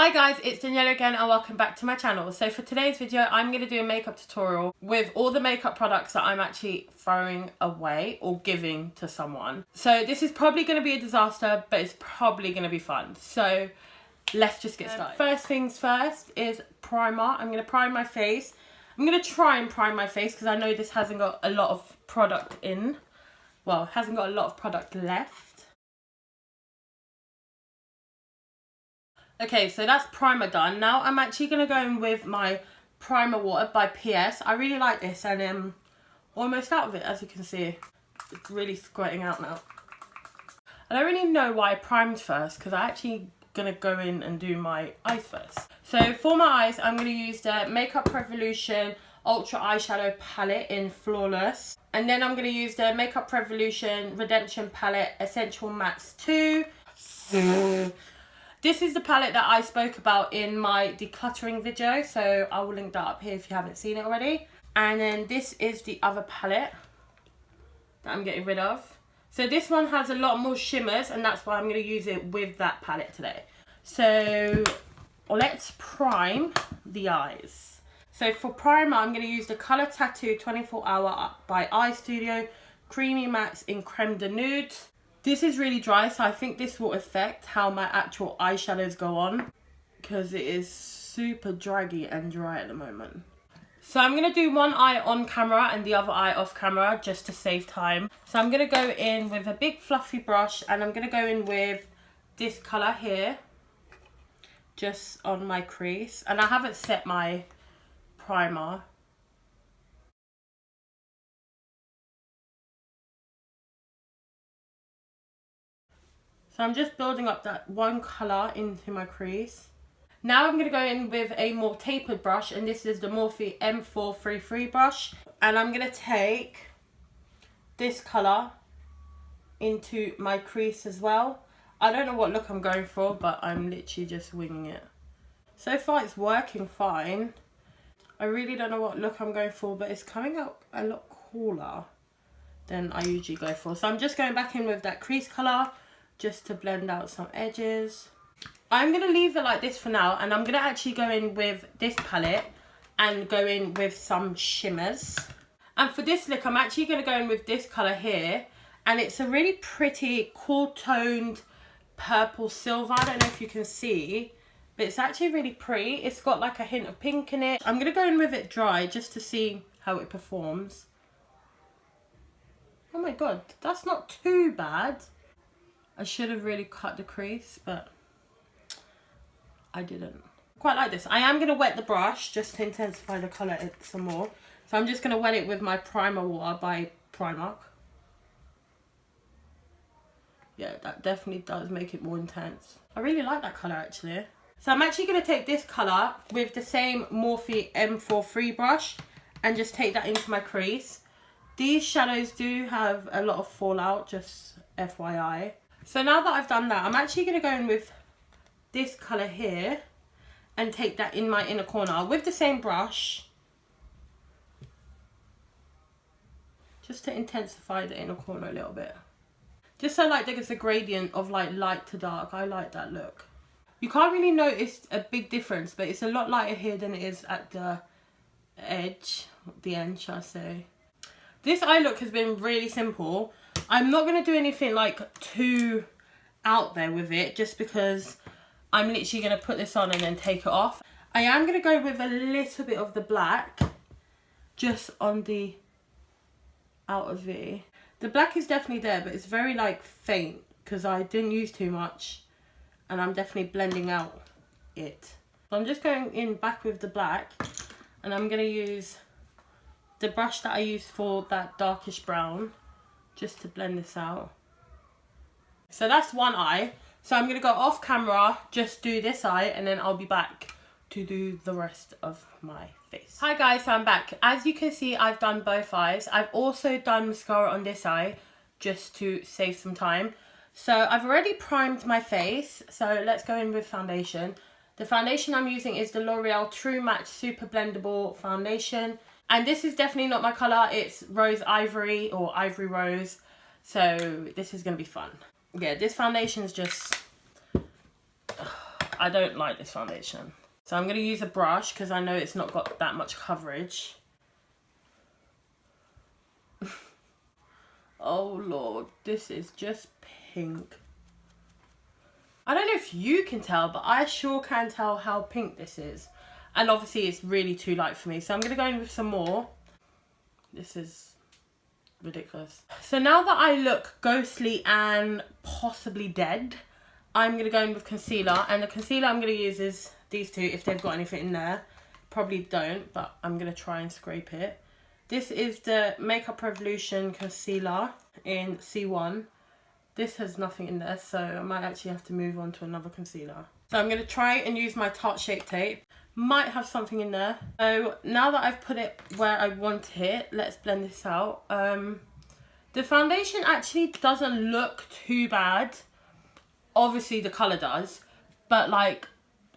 Hi guys, it's Daniela again and welcome back to my channel. So for today's video, I'm going to do a makeup tutorial with all the makeup products that I'm actually throwing away or giving to someone. So this is probably going to be a disaster, but it's probably going to be fun. So let's just get started. First things first is primer. I'm going to prime my face. I'm going to try and prime my face because I know this hasn't got a lot of product in. Well, it hasn't got a lot of product left. Okay, so that's primer done. Now I'm actually going to go in with my primer water by PS. I really like this and I'm almost out of it, as you can see. It's really squirting out now. I don't really know why I primed first because I'm actually going to go in and do my eyes first. So for my eyes, I'm going to use the Makeup Revolution Ultra Eyeshadow Palette in Flawless. And then I'm going to use the Makeup Revolution Redemption Palette Essential Mattes 2. This is the palette that I spoke about in my decluttering video, so I will link that up here if you haven't seen it already. And then this is the other palette that I'm getting rid of. So this one has a lot more shimmers and that's why I'm going to use it with that palette today. So let's prime the eyes. So for primer, I'm going to use the Colour Tattoo 24 Hour by Eye Studio Creamy Mattes in Creme de Nude. This is really dry, so I think this will affect how my actual eyeshadows go on because it is super draggy and dry at the moment. So I'm going to do one eye on camera and the other eye off camera just to save time. So I'm going to go in with a big fluffy brush and I'm going to go in with this colour here just on my crease. And I haven't set my primer. So I'm just building up that one colour into my crease. Now I'm going to go in with a more tapered brush, and this is the Morphe M433 brush. And I'm going to take this colour into my crease as well. I don't know what look I'm going for, but I'm literally just winging it. So far it's working fine. I really don't know what look I'm going for, but it's coming out a lot cooler than I usually go for. So I'm just going back in with that crease colour, just to blend out some edges. I'm going to leave it like this for now, and I'm going to actually go in with this palette and go in with some shimmers. And for this look, I'm actually going to go in with this colour here, and it's a really pretty cool toned purple silver. I don't know if you can see, but it's actually really pretty. It's got like a hint of pink in it. I'm going to go in with it dry just to see how it performs. Oh my god, that's not too bad. I should have really cut the crease, but I didn't. Quite like this. I am going to wet the brush just to intensify the colour some more. So I'm just going to wet it with my primer water by Primark. Yeah, that definitely does make it more intense. I really like that colour actually. So I'm actually going to take this colour with the same Morphe M43 brush and just take that into my crease. These shadows do have a lot of fallout, just FYI. So now that I've done that, I'm actually going to go in with this colour here and take that in my inner corner with the same brush. Just to intensify the inner corner a little bit. Just so like there's a gradient of like light to dark. I like that look. You can't really notice a big difference, but it's a lot lighter here than it is at the edge, the end shall I say. This eye look has been really simple. I'm not going to do anything like too out there with it just because I'm literally going to put this on and then take it off. I am going to go with a little bit of the black just on the outer V. The black is definitely there, but it's very like faint because I didn't use too much and I'm definitely blending out it. So I'm just going in back with the black and I'm going to use the brush that I used for that darkish brown just to blend this out. So that's one eye. So I'm going to go off camera, just do this eye, and then I'll be back to do the rest of my face. Hi guys, so I'm back. As you can see, I've done both eyes. I've also done mascara on this eye just to save some time. So I've already primed my face. So let's go in with foundation. The foundation I'm using is the L'Oreal True Match Super Blendable Foundation. And this is definitely not my colour. It's Rose Ivory or Ivory Rose. So this is going to be fun. Yeah, this foundation is just I don't like this foundation. So I'm going to use a brush because I know it's not got that much coverage. Oh Lord, this is just pink. I don't know if you can tell, but I sure can tell how pink this is. And obviously it's really too light for me. So I'm going to go in with some more. This is ridiculous. So now that I look ghostly and possibly dead, I'm going to go in with concealer. And the concealer I'm going to use is these two, if they've got anything in there. Probably don't, but I'm going to try and scrape it. This is the Makeup Revolution concealer in C1. This has nothing in there, so I might actually have to move on to another concealer. So I'm going to try and use my Tarte Shape Tape. Might have something in there. So now that I've put it where I want it, let's blend this out. The foundation actually doesn't look too bad. Obviously the colour does, but like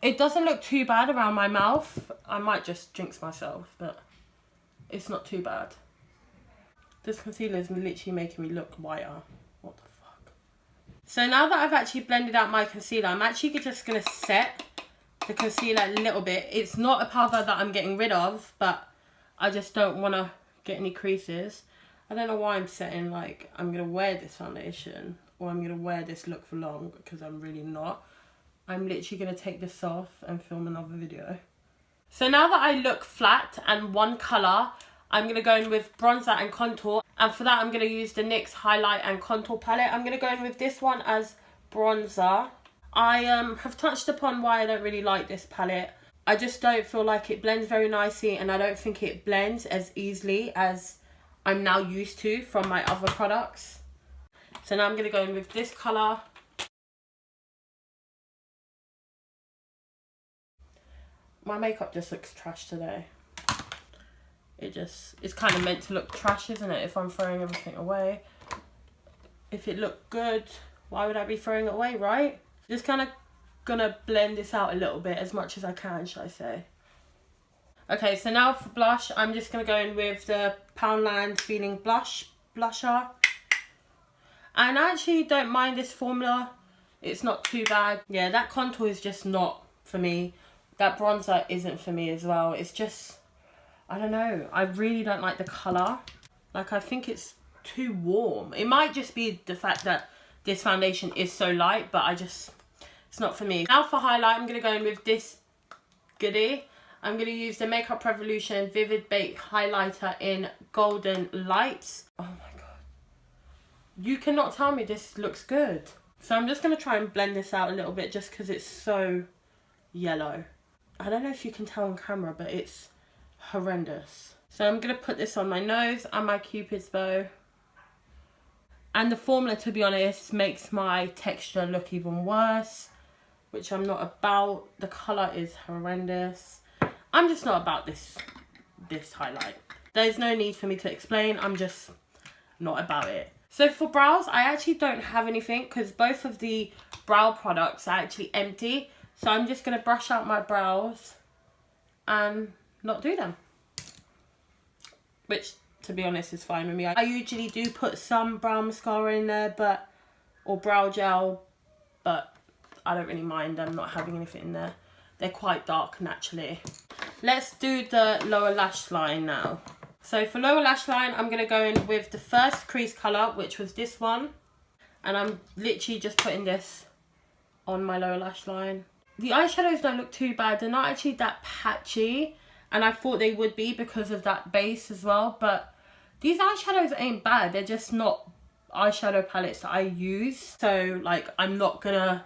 it doesn't look too bad around my mouth. I might just jinx myself, but it's not too bad. This concealer is literally making me look whiter. What the fuck? So now that I've actually blended out my concealer, I'm actually just going to set the concealer a little bit. It's not a powder that I'm getting rid of, but I just don't want to get any creases. I don't know why I'm setting like I'm going to wear this foundation or I'm going to wear this look for long, because I'm really not. I'm literally going to take this off and film another video. So now that I look flat and one colour, I'm going to go in with bronzer and contour. And for that, I'm going to use the NYX Highlight and Contour Palette. I'm going to go in with this one as bronzer. I have touched upon why I don't really like this palette. I just don't feel like it blends very nicely, and I don't think it blends as easily as I'm now used to from my other products. So now I'm going to go in with this colour. My makeup just looks trash today. It's kind of meant to look trash, isn't it? If I'm throwing everything away. If it looked good, why would I be throwing it away, right? Just kind of gonna blend this out a little bit, as much as I can, should I say. Okay, so now for blush, I'm just gonna go in with the Poundland Feeling Blusher. And I actually don't mind this formula. It's not too bad. Yeah, that contour is just not for me. That bronzer isn't for me as well. It's just, I don't know. I really don't like the colour. Like, I think it's too warm. It might just be the fact that this foundation is so light, but it's not for me. Now for highlight, I'm going to go in with this goodie. I'm going to use the Makeup Revolution Vivid Bake Highlighter in Golden Lights. Oh my god. You cannot tell me this looks good. So I'm just going to try and blend this out a little bit, just because it's so yellow. I don't know if you can tell on camera, but it's horrendous. So I'm going to put this on my nose and my Cupid's bow. And the formula, to be honest, makes my texture look even worse, which I'm not about. The colour is horrendous. I'm just not about this highlight. There's no need for me to explain. I'm just not about it. So for brows, I actually don't have anything, because both of the brow products are actually empty. So I'm just going to brush out my brows and not do them. Which, to be honest, is fine with me. I usually do put some brow mascara in there, or brow gel, but I don't really mind them not having anything in there. They're quite dark naturally. Let's do the lower lash line now. So for lower lash line, I'm going to go in with the first crease colour, which was this one. And I'm literally just putting this on my lower lash line. The eyeshadows don't look too bad. They're not actually that patchy. And I thought they would be because of that base as well. But these eyeshadows ain't bad. They're just not eyeshadow palettes that I use. So, like, I'm not going to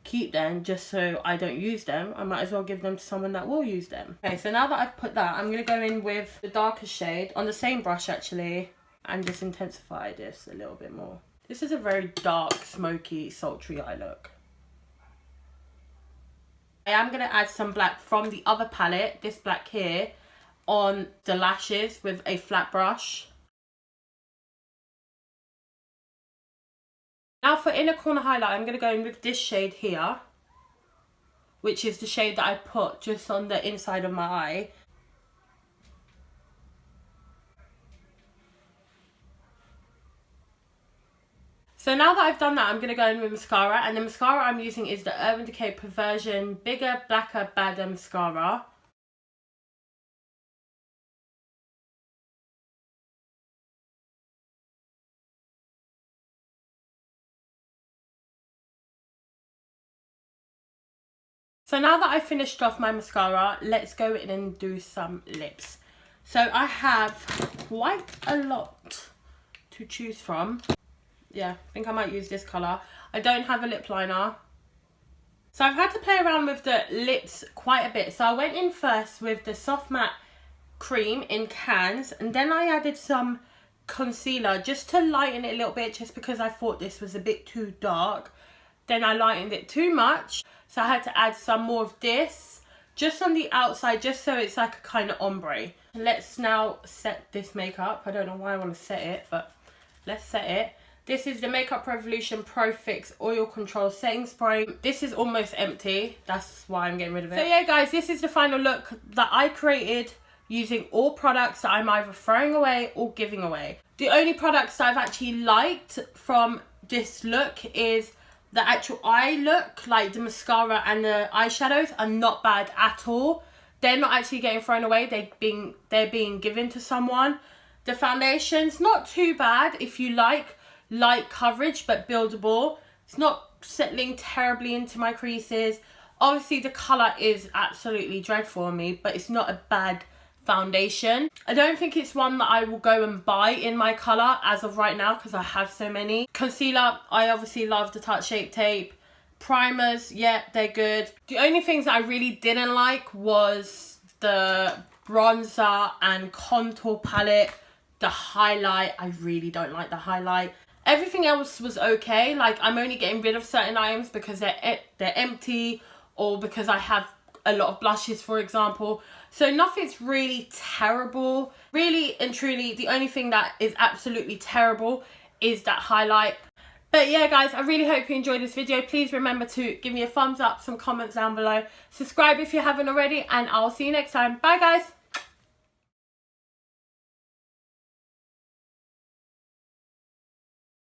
keep them just so I don't use them. I might as well give them to someone that will use them. Okay, so now that I've put that, I'm going to go in with the darkest shade on the same brush, actually, and just intensify this a little bit more. This is a very dark, smoky, sultry eye look. I am going to add some black from the other palette, this black here, on the lashes with a flat brush. Now for inner corner highlight, I'm going to go in with this shade here, which is the shade that I put just on the inside of my eye. So So now that I've done that, I'm going to go in with mascara. And the mascara I'm using is the Urban Decay Perversion Bigger, Blacker, Badder Mascara. So now that I've finished off my mascara, let's go in and do some lips. So I have quite a lot to choose from. Yeah, I think I might use this colour. I don't have a lip liner. So I've had to play around with the lips quite a bit. So I went in first with the Soft Matte Cream in Cans. And then I added some concealer just to lighten it a little bit, just because I thought this was a bit too dark. Then I lightened it too much. So I had to add some more of this just on the outside, just so it's like a kind of ombre. Let's now set this makeup. I don't know why I want to set it, but let's set it. This is the Makeup Revolution Pro Fix Oil Control Setting Spray. This is almost empty. That's why I'm getting rid of it. So yeah, guys, this is the final look that I created using all products that I'm either throwing away or giving away. The only products that I've actually liked from this look is the actual eye look, like the mascara and the eyeshadows are not bad at all. They're not actually getting thrown away, they're being given to someone. The foundation's not too bad if you like light coverage but buildable. It's not settling terribly into my creases. Obviously the colour is absolutely dreadful on me, but it's not a bad foundation. I don't think it's one that I will go and buy in my colour as of right now because I have so many. Concealer, I obviously love the Tarte Shape Tape. Primers, yeah, they're good. The only things that I really didn't like was the bronzer and contour palette. The highlight, I really don't like the highlight. Everything else was okay. Like, I'm only getting rid of certain items because they're empty, or because I have a lot of blushes, for example. So nothing's really terrible. Really and truly, the only thing that is absolutely terrible is that highlight. But yeah, guys, I really hope you enjoyed this video. Please remember to give me a thumbs up, some comments down below. Subscribe if you haven't already, and I'll see you next time. Bye, guys.